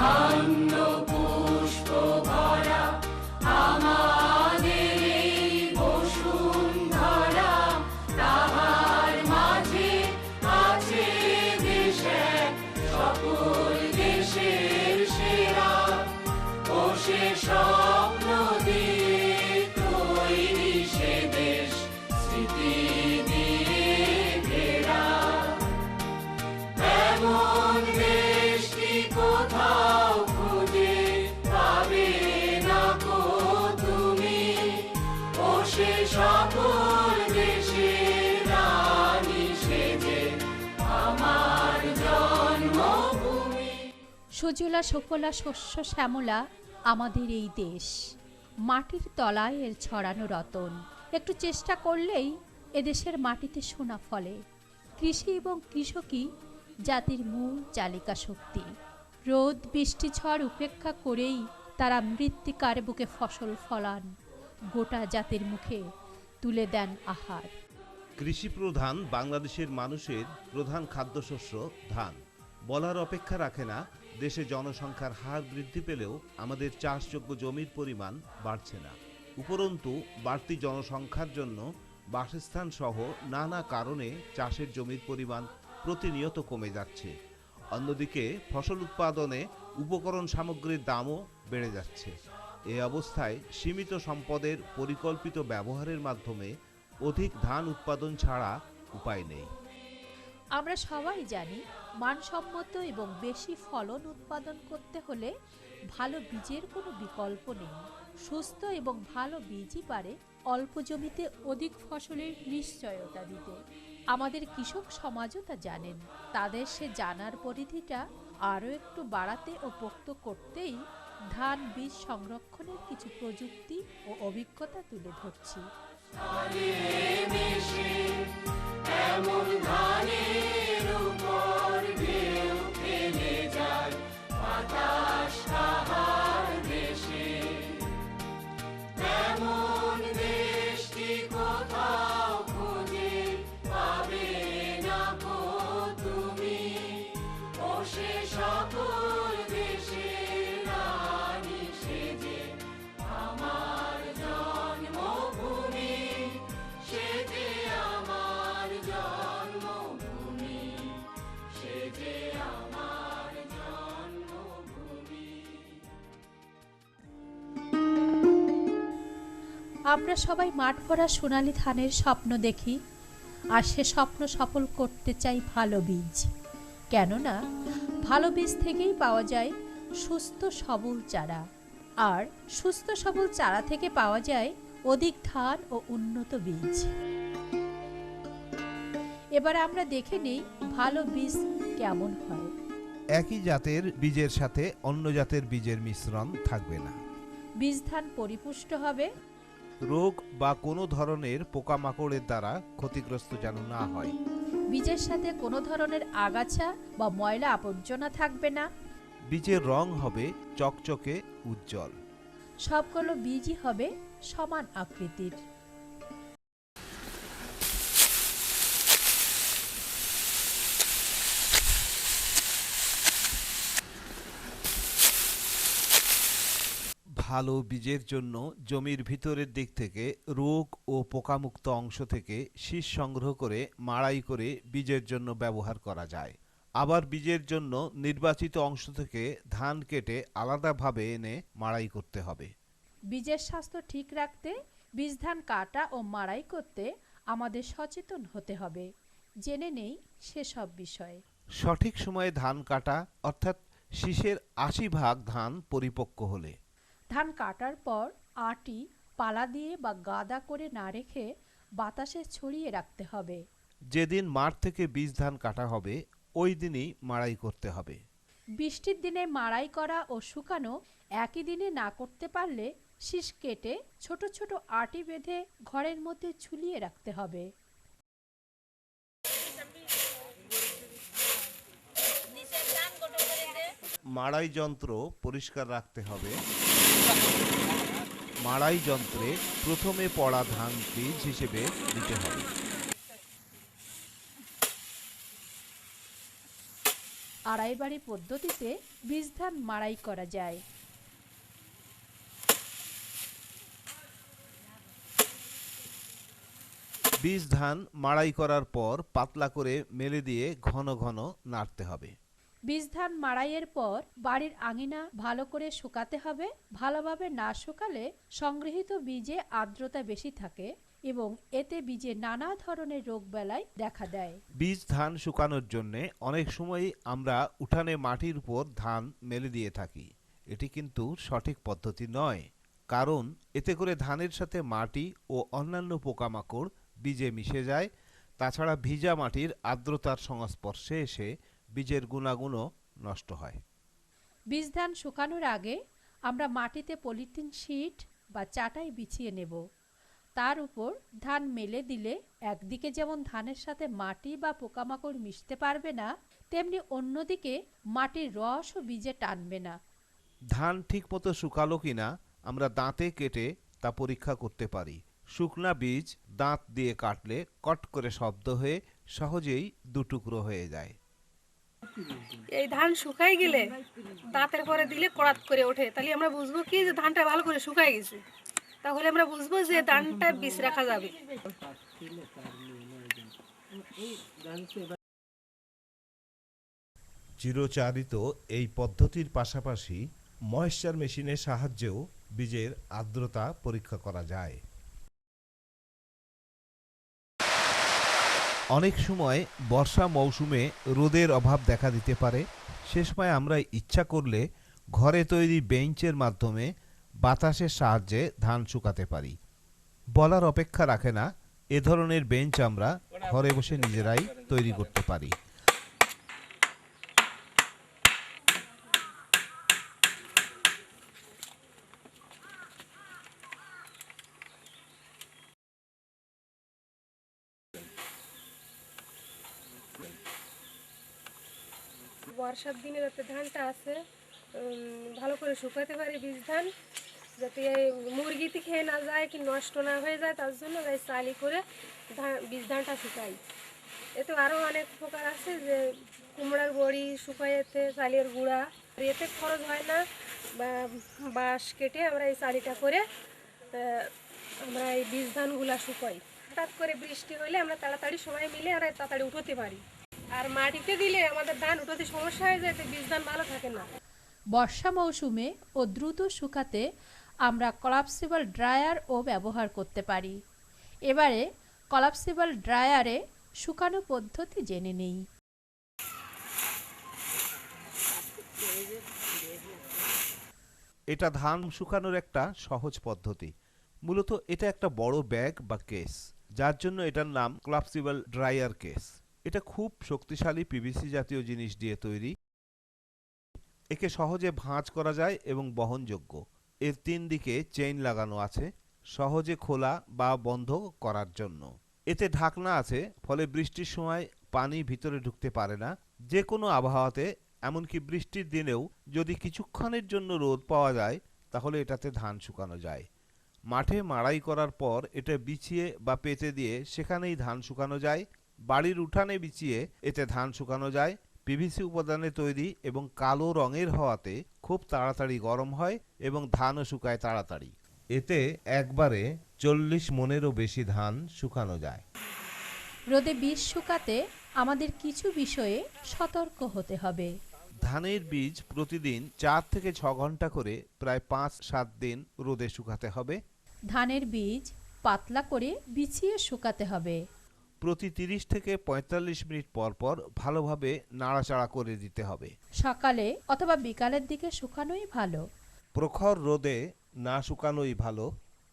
ধান্য পুষ্প ভরা আমাদের এই বসুন্ধরা, তাহার মাঝে আছে দেশ এক, সকল দেশের সেরা। ও সে স্বপ্ন দিয়ে তৈরি সে দেশ, স্মৃতি দিয়ে ঘেরা। এমন দেশটি কোথাও খুঁজে পাবে না কো তুমি, ও সে সকল দেশের রানী সেজে আমার জন্মভূমি। সুজলা সুফলা শস্য শ্যামলা আমাদের এই দেশ, মাটির তলায় এর ছড়ানো রতন। একটু চেষ্টা করলেই এদেশের মাটিতে সোনা ফলে। কৃষি এবং কৃষকই জাতির মূল চালিকা শক্তি। রোদ বৃষ্টি ঝড় উপেক্ষা করেই তারা মৃত্তিকার বুকে ফসল ফলান, গোটা জাতির মুখে তুলে দেন আহার। কৃষি প্রধান বাংলাদেশের মানুষের প্রধান খাদ্যশস্য ধান। বলার অপেক্ষা রাখে না, দেশে জনসংখ্যার হার বৃদ্ধি পেলেও আমাদের চাষযোগ্য জমির পরিমাণ বাড়ছে না। উপরন্তু বাড়তি জনসংখ্যার জন্য বাসস্থান সহ নানা কারণে চাষের জমির পরিমাণ প্রতিনিয়ত কমে যাচ্ছে। অন্যদিকে ফসল উৎপাদনে উপকরণ সামগ্রীর দামও বেড়ে যাচ্ছে। এই অবস্থায় সীমিত সম্পদের পরিকল্পিত ব্যবহারের মাধ্যমে অধিক ধান উৎপাদন ছাড়া উপায় নেই। আমরা সবাই জানি, মানসম্মত এবং বেশি ফলন উৎপাদন করতে হলে ভালো বীজের কোনো বিকল্প নেই। সুস্থ এবং ভালো বীজই পারে অল্প জমিতে অধিক ফসলের নিশ্চয়তা দিতে। আমাদের কৃষক সমাজও তা জানেন। তাদের সে জানার পরিধিটা আরও একটু বাড়াতে ও পোক্ত করতেই ধান বীজ সংরক্ষণের কিছু প্রযুক্তি ও অভিজ্ঞতা তুলে ধরছি। এমন ধানের উপর ঢেউ খেলে যায় বাতাস তাহার দেশে। এমন দেশটি কোথাও খুঁজে পাবে না কো তুমি, ও সে সকল দেশের রানী সেজে আমার জন্মভূমি, সেজে আমার জন্মভূমি, সেজে আমার জন্মভূমি। আমরা সবাই মাঠ ভরা সোনালী ধানের স্বপ্ন দেখি, আর সে স্বপ্ন সফল করতে চাই ভালো বীজ। কেননা ভালো বীজ থেকেই পাওয়া যায় সুস্থ সবল চারা, আর সুস্থ সবল চারা থেকে পাওয়া যায় অধিক ধান ও উন্নত বীজ। এবার আমরা দেখে নেই ভালো বীজ কেমন হয়। একই জাতের বীজের সাথে অন্য জাতের বীজের মিশ্রণ থাকবে না। বীজ ধান পরিপুষ্ট হবে, রোগ বা কোনো ধরনের পোকামাকড়ের দ্বারা ক্ষতিগ্রস্ত যেন না হয়। বীজের সাথে কোনো ধরনের আগাছা বা ময়লা আবর্জনা থাকবে না। বীজের রং হবে চকচকে উজ্জ্বল। সবগুলো বীজই হবে সমান আকৃতির। ভালো বীজের জন্য জমির ভিতরের দিক থেকে রোগ ও পোকামুক্ত অংশ থেকে শীষ সংগ্রহ করে মাড়াই করে বীজের জন্য ব্যবহার করা যায়। আবার বীজের জন্য নির্বাচিত অংশ থেকে ধান কেটে আলাদাভাবে এনে মাড়াই করতে হবে। বীজের স্বাস্থ্য ঠিক রাখতে বীজ ধান কাটা ও মাড়াই করতে আমাদের সচেতন হতে হবে। জেনে নেই সেসব বিষয়ে। সঠিক সময়ে ধান কাটা, অর্থাৎ শীষের ৮০ ভাগ ধান পরিপক্ক হলে। ধান কাটার পর আটি পালা দিয়ে বা গাদা করে না রেখে বাতাসে ছড়িয়ে রাখতে হবে। যেদিন মাঠ থেকে বীজ ধান কাটা হবে ওই দিনই মাড়াই করতে হবে। বৃষ্টির দিনে মাড়াই করা ও শুকানো একই দিনে না করতে পারলে শীষ কেটে ছোট ছোট আটি বেঁধে ঘরের মধ্যে ঝুলিয়ে রাখতে হবে। মাড়াই যন্ত্র পরিষ্কার রাখতে হবে। মাড়াই যন্ত্রে প্রথমে পড়া ধান বীজ হিসেবে দিতে হবে। আড়াই বাড়ি পদ্ধতিতে বীজ ধান মাড়াই করা যায়। বীজ ধান মাড়াই করার পর পাতলা করে মেলে দিয়ে ঘন ঘন নাড়তে হবে। বীজ ধান মাড়াইয়ের পর বাড়ির আঙিনা ভালো করে শুকাতে হবে। ভালোভাবে না শুকালে সংগৃহীত বীজে আর্দ্রতা বেশি থাকে এবং এতে বীজে নানা ধরনের রোগবালাই দেখা দেয়। বীজ ধান শুকানোর জন্য অনেক সময়ই আমরা উঠানে মাটির উপর ধান মেলে দিয়ে থাকি। এটি কিন্তু সঠিক পদ্ধতি নয়, কারণ এতে করে ধানের সাথে মাটি ও অন্যান্য পোকামাকড় বীজে মিশে যায়। তাছাড়া ভিজা মাটির আর্দ্রতার সংস্পর্শে এসে বীজের গুণাগুণও নষ্ট হয়। বীজ ধান শুকানোর আগে আমরা মাটিতে পলিথিন শীট বা চাটাই বিছিয়ে নেব। তার উপর ধান মেলে দিলে একদিকে যেমন ধানের সাথে মাটি বা পোকামাকড় মিশতে পারবে না, তেমনি অন্যদিকে মাটির রসও বীজে টানবে না। ধান ঠিকমতো শুকালো কিনা আমরা দাঁতে কেটে তা পরীক্ষা করতে পারি। শুকনা বীজ দাঁত দিয়ে কাটলে কট করে শব্দ হয়ে সহজেই দুটুকরো হয়ে যায়। এই ধান শুকাই গেলে দাঁতের পরে দিলে কড়াত করে ওঠে, তাহলে আমরা বুঝবো কি যে ধানটা ভালো করে শুকাই গেছে। তাহলে আমরা বুঝবো যে ধানটা বীজ রাখা যাবে। চিরচারিত এই পদ্ধতির পাশাপাশি ময়েশ্চার মেশিনের সাহায্যেও বীজের আর্দ্রতা পরীক্ষা করা যায়। অনেক সময় বর্ষা মৌসুমে রোদের অভাব দেখা দিতে পারে। সে সময় আমরা ইচ্ছা করলে ঘরে তৈরি বেঞ্চের মাধ্যমে বাতাসের সাহায্যে ধান শুকাতে পারি। বলার অপেক্ষা রাখে না, এ ধরনের বেঞ্চ আমরা ঘরে বসে নিজেরাই তৈরি করতে পারি। বর্ষার দিনে যাতে ধানটা আছে ভালো করে শুকাতে পারি বীজ ধান, যাতে মুরগিতে খেয়ে না যায় কি নষ্ট না হয়ে যায়, তার জন্য চালি করে বীজ ধানটা শুকাই। এতে আরও অনেক প্রকার আছে, যে কুমড়ার বড়ি শুকাই, এতে চালের গুঁড়া, এতে খরচ হয় না। বা বাঁশ কেটে আমরা এই চালিটা করে আমরা এই বীজ ধানগুলা শুকাই। হঠাৎ করে বৃষ্টি হলে আমরা তাড়াতাড়ি সবাই মিলে আমরা তাড়াতাড়ি উঠোতে পারি। আর মাটিতে দিলে আমাদের ধান উঠোতে সমস্যা হয়ে যায়, বীজ ধান ভালো থাকে না। বর্ষা মৌসুমে ও দ্রুত শুকাতে আমরা কলাপসিবল ড্রায়ারও ব্যবহার করতে পারি। এবারে কলাপসিবল ড্রায়ারে শুকানো পদ্ধতি জেনে নেই। এটা ধান শুকানোর একটা সহজ পদ্ধতি। মূলত এটা একটা বড় ব্যাগ বা কেস, যার জন্য এটার নাম কলাপসিবল ড্রায়ার কেস। এটা খুব শক্তিশালী পিভিসি জাতীয় জিনিস দিয়ে তৈরি। একে সহজে ভাঁজ করা যায় এবং বহনযোগ্য। এর 3 দিকে চেইন লাগানো আছে, সহজে খোলা বা বন্ধ করার জন্য। এতে ঢাকনা আছে, ফলে বৃষ্টির সময় পানি ভিতরে ঢুকতে পারে না। যে কোনো আবহাওয়াতে, এমনকি বৃষ্টির দিনেও যদি কিছুক্ষণের জন্য রোদ পাওয়া যায়, তাহলে এটাতে ধান শুকানো যায়। মাঠে মাড়াই করার পর এটা বিছিয়ে বা পেতে দিয়ে সেখানেই ধান শুকানো যায়। বাড়ির উঠানে বিছিয়ে এতে ধান শুকানো যায়। পিভিসি উপাদানে তৈরি এবং কালো রঙের হওয়াতে খুব তাড়াতাড়ি গরম হয় এবং ধানও শুকায় তাড়াতাড়ি। এতে একবারে 40 মনেরও বেশি ধান শুকানো যায়। রোদে বীজ শুকাতে আমাদের কিছু বিষয়ে সতর্ক হতে হবে। ধানের বীজ প্রতিদিন 4 থেকে 6 ঘন্টা করে প্রায় 5-7 দিন রোদে শুকাতে হবে। ধানের বীজ পাতলা করে বিছিয়ে শুকাতে হবে। প্রতি 30 থেকে 45 মিনিট পর পর ভালোভাবে নাড়াচাড়া করে দিতে হবে। সকালে অথবা বিকালের দিকে শুকানোই ভালো। প্রখর রোদে না শুকানোই ভালো।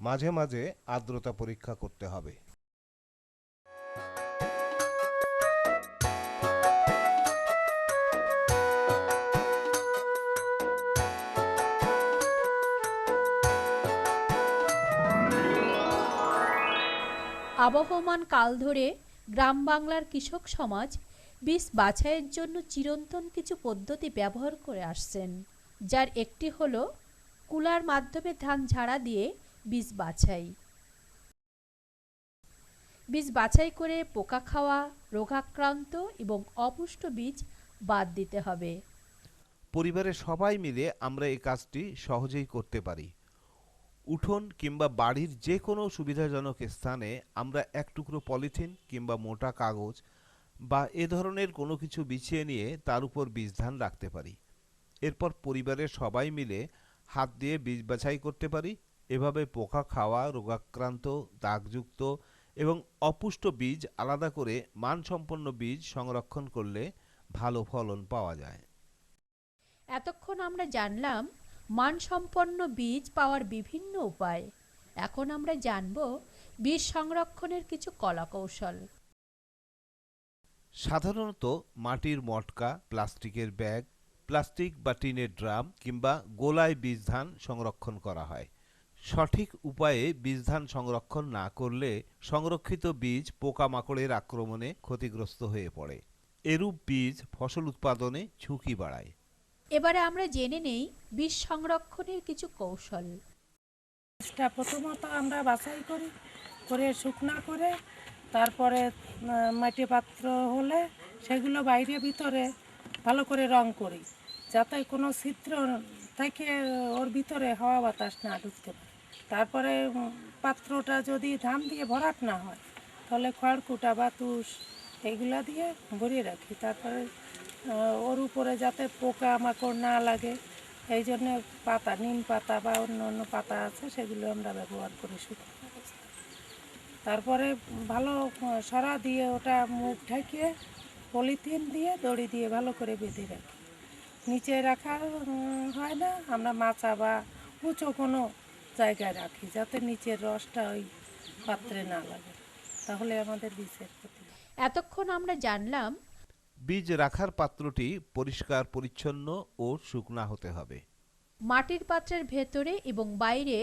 মাঝে মাঝে আর্দ্রতা পরীক্ষা করতে হবে। আবহমান কাল ধরে গ্রাম বাংলার কৃষক সমাজ বীজ বাছাইয়ের জন্য চিরন্তন কিছু পদ্ধতি ব্যবহার করে আসছেন, যার একটি হলো কুলার মাধ্যমে ধান ঝাড়া দিয়ে বীজ বাছাই। বীজ বাছাই করে পোকা খাওয়া, রোগাক্রান্ত এবং অপুষ্ট বীজ বাদ দিতে হবে। পরিবারের সবাই মিলে আমরা এই কাজটি সহজেই করতে পারি। উঠোন কিংবা বাড়ির যে কোনো সুবিধাজনক স্থানে আমরা এক টুকরো পলিথিন কিংবা মোটা কাগজ বা এ ধরনের কোনো কিছু বিছিয়ে নিয়ে তার উপর বীজ ধান রাখতে পারি। এরপর পরিবারের সবাই মিলে হাত দিয়ে বীজ বাছাই করতে পারি। এভাবে পোকা খাওয়া, রোগাক্রান্ত, দাগযুক্ত এবং অপুষ্ট বীজ আলাদা করে মানসম্পন্ন বীজ সংরক্ষণ করলে ভালো ফলন পাওয়া যায়। এতক্ষণ আমরা জানলাম মানসম্পন্ন বীজ পাওয়ার বিভিন্ন উপায়। এখন আমরা জানব বীজ সংরক্ষণের কিছু কলাকৌশল। সাধারণত মাটির মটকা, প্লাস্টিকের ব্যাগ, প্লাস্টিক বা টিনের ড্রাম কিংবা গোলায় বীজ ধান সংরক্ষণ করা হয়। সঠিক উপায়ে বীজ ধান সংরক্ষণ না করলে সংরক্ষিত বীজ পোকামাকড়ের আক্রমণে ক্ষতিগ্রস্ত হয়ে পড়ে। এরূপ বীজ ফসল উৎপাদনে ঝুঁকি বাড়ায়। এবারে আমরা জেনে নেই বীজ সংরক্ষণের কিছু কৌশল। বীজটা প্রথমত আমরা বাছাই করি, করে শুকনা করে তারপরে মাটি পাত্র হলে সেগুলো বাইরে ভিতরে ভালো করে রং করি, যাতে কোনো ছিদ্র থেকে ওর ভিতরে হাওয়া বাতাস না ঢুকতে পারে। তারপরে পাত্রটা যদি ধান দিয়ে ভরাট না হয় তাহলে খড়কুটা বা তুষ এইগুলা দিয়ে ভরিয়ে রাখি। তারপরে ওর উপরে যাতে পোকা মাকড় না লাগে এই জন্যে পাতা, নিম পাতা বা অন্য অন্য পাতা আছে সেগুলো আমরা ব্যবহার করি শুকনো অবস্থায়। তারপরে ভালো সরা দিয়ে ওটা মুখ ঢেকে পলিথিন দিয়ে দড়ি দিয়ে ভালো করে বেঁধে রাখি। নিচে রাখা হয় না, আমরা মাচা বা উঁচু কোনো জায়গায় রাখি যাতে নিচের রসটা ওই পাত্রে না লাগে, তাহলে আমাদের বীজের ক্ষতি। এতক্ষণ আমরা জানলাম বীজ রাখার পাত্রটি পরিষ্কার পরিচ্ছন্ন ও শুকনা হতে হবে। মাটির পাত্রের ভেতরে এবং বাইরে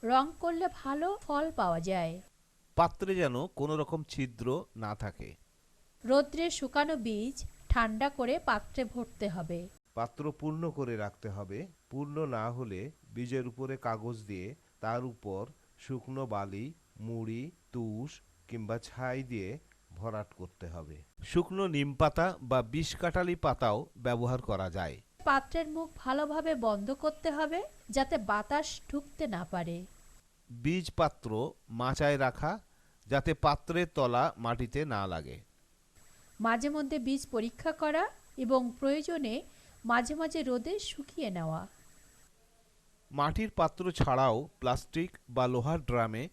রং করলে ভালো ফল পাওয়া যায়। পাত্রে যেন কোনো রকম ছিদ্র না থাকে। রৌদ্রে শুকানো বীজ ঠান্ডা করে পাত্রে ভরতে হবে। পাত্র পূর্ণ করে রাখতে হবে। পূর্ণ না হলে বীজের উপরে কাগজ দিয়ে তার উপর শুকনো বালি, মুড়ি, তুষ কিংবা ছাই দিয়ে ভরাট করতে হবে। শুকনো নিম পাতা বা বিষকাঁটালি পাতাও ব্যবহার করা যায়। পাত্রের মুখ ভালোভাবে বন্ধ করতে হবে যাতে বাতাস ঢুকতে না পারে। বীজ পাত্র মাচায় রাখা যাতে পাত্রের তলা মাটিতে না লাগে। মাঝে মধ্যে বীজ পরীক্ষা করা এবং প্রয়োজনে মাঝে মাঝে রোদে শুকিয়ে নেওয়া। মাটির পাত্র ছাড়াও প্লাস্টিক বা লোহার ড্রামে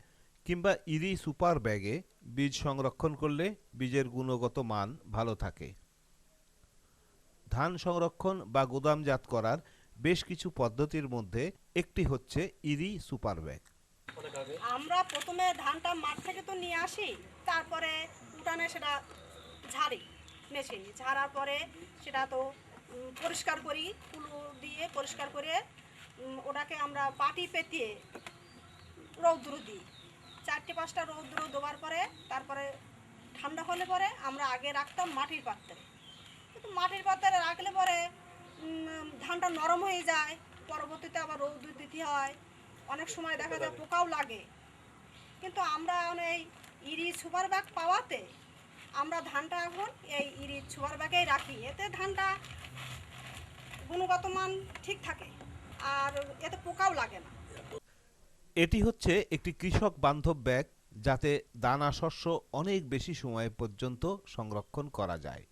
কিংবা ইরি সুপার ব্যাগে বীজ সংরক্ষণ করলে বীজের গুণগত মান ভালো থাকে। ধান সংরক্ষণ বা গুদামজাত করার বেশ কিছু পদ্ধতির মধ্যে একটি হচ্ছে ইরি সুপার ব্যাগ। আমরা প্রথমে ধানটা মাঠ থেকে তো নিয়ে আসি, তারপরে উঠানে সেটা ঝাড়ি, মেশিন ঝাড়ার পরে সেটা তো পরিষ্কার করি, তুলো দিয়ে পরিষ্কার করে ওটাকে আমরা পাটি পেতিয়ে রৌদ্র দিই। 4-5টা রৌদ্র দেওয়ার পরে তারপরে ঠান্ডা হলে পরে আমরা আগে রাখতাম মাটির পাত্রে, কিন্তু মাটির পাত্রে রাখলে পরে ধানটা নরম হয়ে যায়, পরবর্তীতে আবার রৌদ্র দিতে হয়, অনেক সময় দেখা যায় পোকাও লাগে। কিন্তু আমরা এই ইরি সুপার ব্যাগ পাওয়াতে আমরা ধানটা এখন এই ইরি সুপার ব্যাগেই রাখি, এতে ধানটা গুণগত মান ঠিক থাকে আর এতে পোকাও লাগে না। এটি হচ্ছে একটি কৃষক বান্ধব ব্যাগ, যাতে দানা শস্য অনেক বেশি সময় পর্যন্ত সংরক্ষণ করা যায়।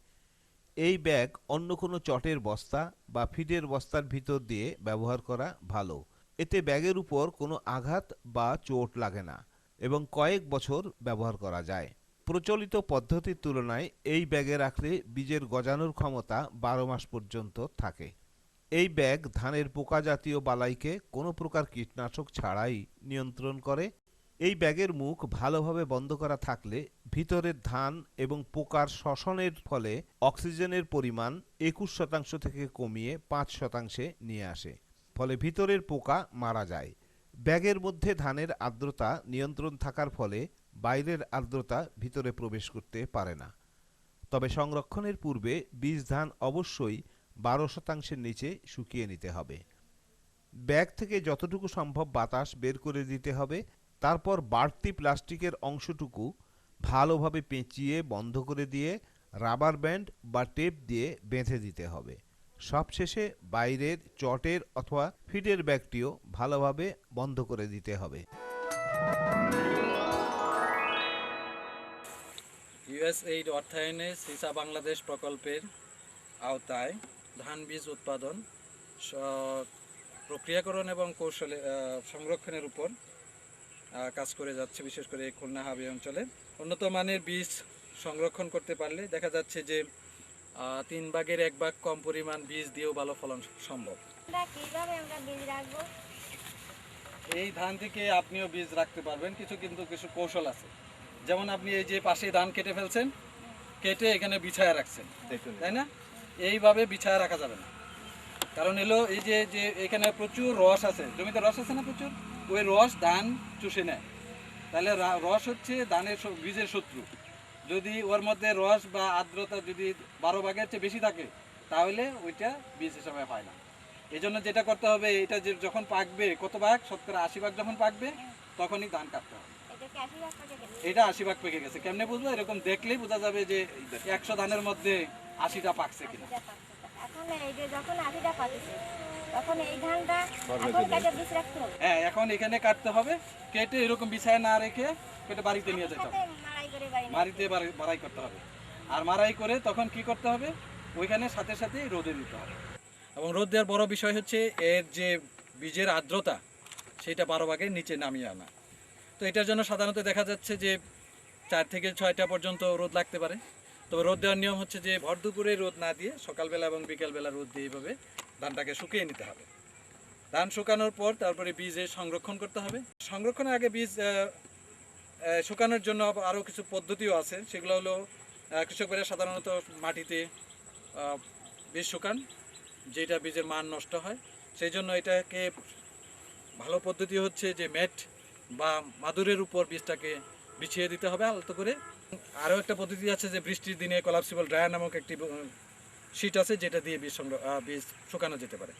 এই ব্যাগ অন্য কোনো চটের বস্তা বা ফিডের বস্তার ভিতর দিয়ে ব্যবহার করা ভালো। এতে ব্যাগের উপর কোনো আঘাত বা চোট লাগে না এবং কয়েক বছর ব্যবহার করা যায়। প্রচলিত পদ্ধতির তুলনায় এই ব্যাগে রাখলে বীজের গজানোর ক্ষমতা 12 মাস পর্যন্ত থাকে। এই ব্যাগ ধানের পোকা জাতীয় বালাইকে কোনো প্রকার কীটনাশক ছাড়াই নিয়ন্ত্রণ করে। এই ব্যাগের মুখ ভালোভাবে বন্ধ করা থাকলে ভিতরের ধান এবং পোকার শ্বসনের ফলে অক্সিজেনের পরিমাণ 21% থেকে কমিয়ে 5% নিয়ে আসে, ফলে ভিতরের পোকা মারা যায়। ব্যাগের মধ্যে ধানের আর্দ্রতা নিয়ন্ত্রণ থাকার ফলে বাইরের আর্দ্রতা ভিতরে প্রবেশ করতে পারে না। তবে সংরক্ষণের পূর্বে বীজ ধান অবশ্যই 12% নিচে শুকিয়ে নিতে হবে। ব্যাগ থেকে যতটুকু সম্ভব বাতাস বের করে দিতে হবে। তারপর বাড়তি প্লাস্টিকের অংশটুকু ভালোভাবে পেঁচিয়ে বন্ধ করে দিয়ে রাবার ব্যান্ড বা টেপ দিয়ে বেঁধে দিতে হবে। সবশেষে বাইরের চটের অথবা ফিডের ব্যাগটিও ভালোভাবে বন্ধ করে দিতে হবে। ইউএসএইড অর্থায়নে সিসা বাংলাদেশ প্রকল্পের আওতায় ধান বীজ উৎপাদন, প্রক্রিয়াকরণ এবং কৌশলে সংরক্ষণের উপর কাজ করে যাচ্ছে। বিশেষ করে খুলনা হাবি অঞ্চলে উন্নত মানের বীজ সংরক্ষণ করতে পারলে দেখা যাচ্ছে যে 3 ভাগের 1 ভাগ কম পরিমাণ বীজ দিয়েও ভালো ফলন সম্ভব। কিভাবে আমরা বীজ রাখবো? এই ধান থেকে আপনিও বীজ রাখতে পারবেন, কিছু কৌশল আছে। যেমন আপনি এই যে পাশে ধান কেটে ফেলছেন, কেটে এখানে বিছায়া রাখছেন, তাই না? এইভাবে বিছায়া রাখা যাবে না, কারণ এলো এই যে এখানে প্রচুর রস আছে, জমিতে রস আছে না প্রচুর, ওই রস ধান চুষে নেয়। তাহলে রস হচ্ছে ধানের বীজের শত্রু। যদি ওর মধ্যে রস বা আর্দ্রতা যদি 12 ভাগের চেয়ে বেশি থাকে, তাহলে ওইটা বীজ হিসাবে পায় না। এই জন্য যেটা করতে হবে, এটা যে যখন পাকবে, কত ভাগ, শতকরা 80 ভাগ যখন পাকবে, তখনই ধান কাটতে হবে। এটা 80 ভাগ পেকে গেছে। কেমনে বুঝবো? এরকম দেখলেই বোঝা যাবে যে 100 ধানের মধ্যে 80টা পাকছে কিনা। এখন এই যে যখন 80টা পাকছে, তখন এই ধানটা এখন কেটে বীজ রাখতে হবে। হ্যাঁ, এখন এখানে কাটতে হবে, কেটে এরকম বিছায় না রেখে কেটে বাড়িতে নিয়ে যেতে হবে। মাড়াই করে বাড়ি বাড়িতে মাড়াই করতে হবে। আর মাড়াই করে তখন কি করতে হবে, ওইখানে সাথে সাথে রোদে দিতে হবে। এবং রোদ দেওয়ার বড় বিষয় হচ্ছে এর যে বীজের আর্দ্রতা, সেটা 12 ভাগের নিচে নামিয়ে আনা। তো এটার জন্য সাধারণত দেখা যাচ্ছে যে 4 থেকে 6টা পর্যন্ত রোদ লাগতে পারে। তবে রোদ দেওয়ার নিয়ম হচ্ছে যে ভর দুপুরে রোদ না দিয়ে সকালবেলা এবং বিকেলবেলা রোদ দিয়ে এইভাবে ধানটাকে শুকিয়ে নিতে হবে। ধান শুকানোর পর তারপরে বীজে সংরক্ষণ করতে হবে। সংরক্ষণের আগে বীজ শুকানোর জন্য আরও কিছু পদ্ধতিও আছে। সেগুলো হলো, কৃষকরা সাধারণত মাটিতে বীজ শুকান, যেটা বীজের মান নষ্ট হয়। সেই জন্য এটাকে ভালো পদ্ধতি হচ্ছে যে ম্যাট বা মাদুরের উপর বীজটাকে বিছিয়ে দিতে হবে আলতো করে। আরও একটা পদ্ধতি আছে যে বৃষ্টির দিনে কলাপসিবল ড্রায়ার নামক একটি শীট আছে, যেটা দিয়ে বীজ শুকানো যেতে পারে।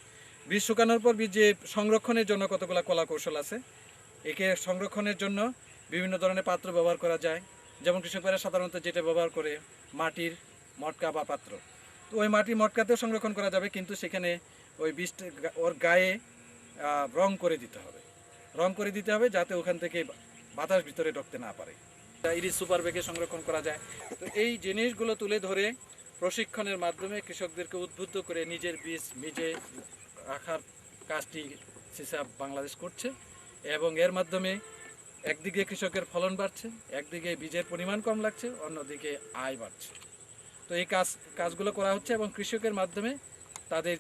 বীজ শুকানোর পর বীজ যে সংরক্ষণের জন্য কতগুলো কলা কৌশল আছে। একে সংরক্ষণের জন্য বিভিন্ন ধরনের পাত্র ব্যবহার করা যায়। যেমন কৃষকরা সাধারণত যেটা ব্যবহার করে মাটির মটকা বা পাত্র, তো ওই মাটির মটকাতেও সংরক্ষণ করা যাবে, কিন্তু সেখানে ওই বীজটা ওর গায়ে রং করে দিতে হবে। রং করে দিতে হবে যাতে ওখান থেকে বাতাস ভিতরে ঢুকতে না পারে। ইরিশ সুপার ব্যাগে সংরক্ষণ করা যায়। তো এই জিনিসগুলো তুলে ধরে প্রশিক্ষণের মাধ্যমে কৃষকদেরকে উদ্বুদ্ধ করে নিজের বীজ নিজে রাখার কাজটি সিসা বাংলাদেশ করছে। এবং এর মাধ্যমে একদিকে কৃষকের ফলন বাড়ছে, একদিকে বীজের পরিমাণ কম লাগছে, অন্যদিকে আয় বাড়ছে। তো এই কাজগুলো করা হচ্ছে এবং কৃষকের মাধ্যমে তাদের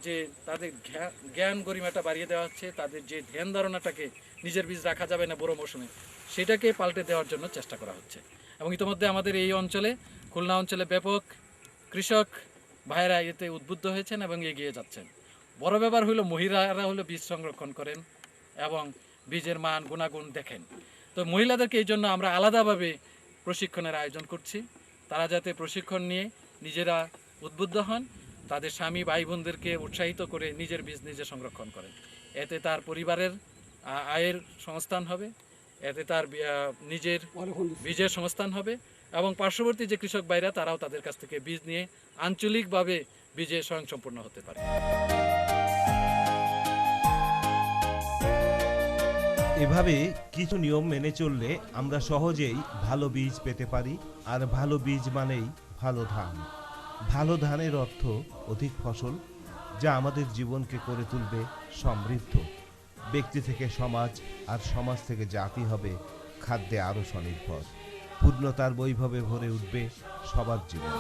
জ্ঞান গরিমাটা বাড়িয়ে দেওয়া হচ্ছে। তাদের যে ধ্যান ধারণাটাকে নিজের বীজ রাখা যাবে না বড় মৌসুমে, সেটাকে পাল্টে দেওয়ার জন্য চেষ্টা করা হচ্ছে। এবং ইতিমধ্যে আমাদের এই অঞ্চলে, খুলনা অঞ্চলে ব্যাপক কৃষক ভাইরা এতে উদ্বুদ্ধ হয়েছেন এবং এগিয়ে যাচ্ছেন। বড় ব্যাপার হলো মহিলারা বীজ সংরক্ষণ করেন এবং বীজের মান গুণাগুণ দেখেন। তো মহিলাদেরকে এই জন্য আমরা আলাদাভাবে প্রশিক্ষণের আয়োজন করছি। তারা যাতে প্রশিক্ষণ নিয়ে নিজেরা উদ্বুদ্ধ হন, তাদের স্বামী ভাই বোনদেরকে উৎসাহিত করে নিজের বীজ নিজে সংরক্ষণ করেন। এতে তার পরিবারের আয়ের সংস্থান হবে, এতে তার নিজের বীজের সংস্থান হবে এবং পার্শ্ববর্তী যে কৃষক ভাইরা তারাও তাদের কাছ থেকে বীজ নিয়ে আঞ্চলিকভাবে বীজে স্বয়ংসম্পূর্ণ হতে পারে। এভাবে কিছু নিয়ম মেনে চললে আমরা সহজেই ভালো বীজ পেতে পারি। আর ভালো বীজ মানেই ভালো ধান। ভালো ধানের অর্থ অধিক ফসল, যা আমাদের জীবনকে করে তুলবে সমৃদ্ধ। ব্যক্তি থেকে সমাজ, আর সমাজ থেকে জাতি হবে খাদ্যে আরও স্বনির্ভর। পূর্ণতার বৈভবে ভরে উঠবে সবার জীবন।